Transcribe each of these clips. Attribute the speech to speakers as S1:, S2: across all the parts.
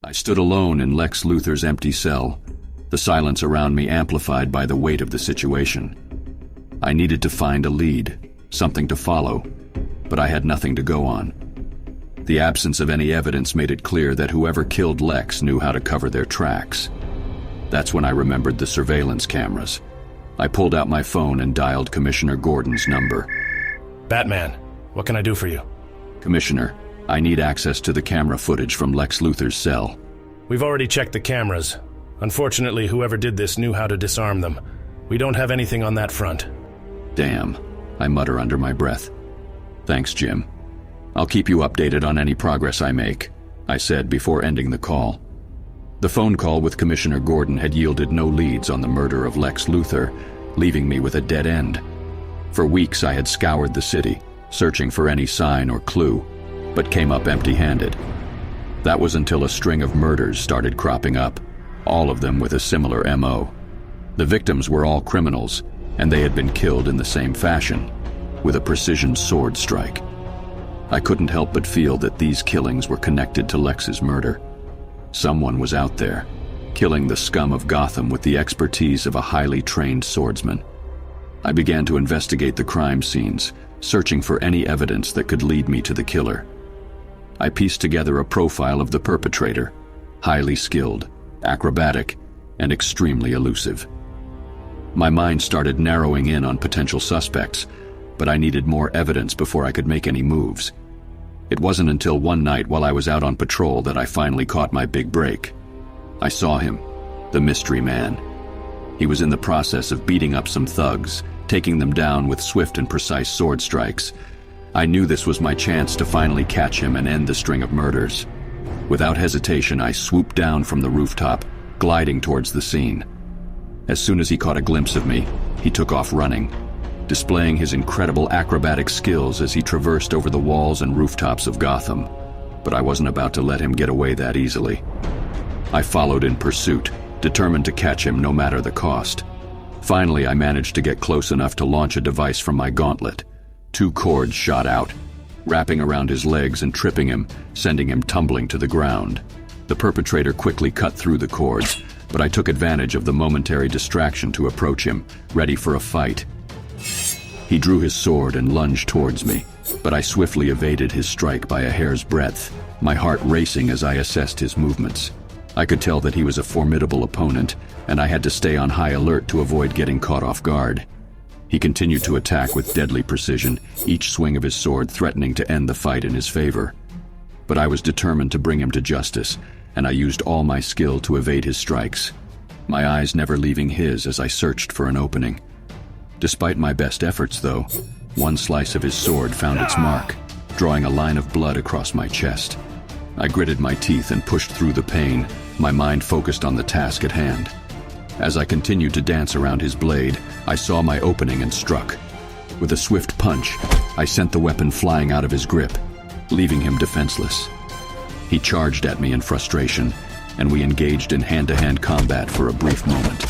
S1: I stood alone in Lex Luthor's empty cell, the silence around me amplified by the weight of the situation. I needed to find a lead, something to follow, but I had nothing to go on. The absence of any evidence made it clear that whoever killed Lex knew how to cover their tracks. That's when I remembered the surveillance cameras. I pulled out my phone and dialed Commissioner Gordon's number.
S2: Batman, what can I do for you?
S1: Commissioner, I need access to the camera footage from Lex Luthor's cell.
S2: We've already checked the cameras. Unfortunately, whoever did this knew how to disarm them. We don't have anything on that front.
S1: Damn, I mutter under my breath. Thanks, Jim. I'll keep you updated on any progress I make, I said before ending the call. The phone call with Commissioner Gordon had yielded no leads on the murder of Lex Luthor, leaving me with a dead end. For weeks I had scoured the city, searching for any sign or clue, but came up empty-handed. That was until a string of murders started cropping up, all of them with a similar MO. The victims were all criminals, and they had been killed in the same fashion, with a precision sword strike. I couldn't help but feel that these killings were connected to Lex's murder. Someone was out there, killing the scum of Gotham with the expertise of a highly trained swordsman. I began to investigate the crime scenes, searching for any evidence that could lead me to the killer. I pieced together a profile of the perpetrator, highly skilled, acrobatic, and extremely elusive. My mind started narrowing in on potential suspects, but I needed more evidence before I could make any moves. It wasn't until one night while I was out on patrol that I finally caught my big break. I saw him, the mystery man. He was in the process of beating up some thugs, taking them down with swift and precise sword strikes. I knew this was my chance to finally catch him and end the string of murders. Without hesitation, I swooped down from the rooftop, gliding towards the scene. As soon as he caught a glimpse of me, he took off running, displaying his incredible acrobatic skills as he traversed over the walls and rooftops of Gotham. But I wasn't about to let him get away that easily. I followed in pursuit, determined to catch him no matter the cost. Finally, I managed to get close enough to launch a device from my gauntlet. 2 cords shot out, wrapping around his legs and tripping him, sending him tumbling to the ground. The perpetrator quickly cut through the cords, but I took advantage of the momentary distraction to approach him, ready for a fight. He drew his sword and lunged towards me, but I swiftly evaded his strike by a hair's breadth, my heart racing as I assessed his movements. I could tell that he was a formidable opponent, and I had to stay on high alert to avoid getting caught off guard. He continued to attack with deadly precision, each swing of his sword threatening to end the fight in his favor. But I was determined to bring him to justice, and I used all my skill to evade his strikes, my eyes never leaving his as I searched for an opening. Despite my best efforts, though, one slice of his sword found its mark, drawing a line of blood across my chest. I gritted my teeth and pushed through the pain, my mind focused on the task at hand. As I continued to dance around his blade, I saw my opening and struck. With a swift punch, I sent the weapon flying out of his grip, leaving him defenseless. He charged at me in frustration, and we engaged in hand-to-hand combat for a brief moment.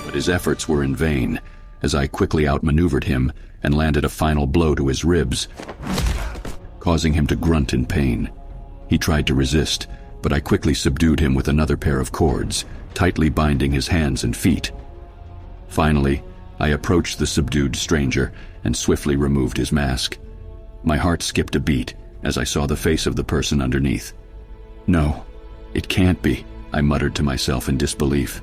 S1: But his efforts were in vain, as I quickly outmaneuvered him and landed a final blow to his ribs, causing him to grunt in pain. He tried to resist, but I quickly subdued him with another pair of cords, tightly binding his hands and feet. Finally, I approached the subdued stranger and swiftly removed his mask. My heart skipped a beat as I saw the face of the person underneath. No, it can't be, I muttered to myself in disbelief.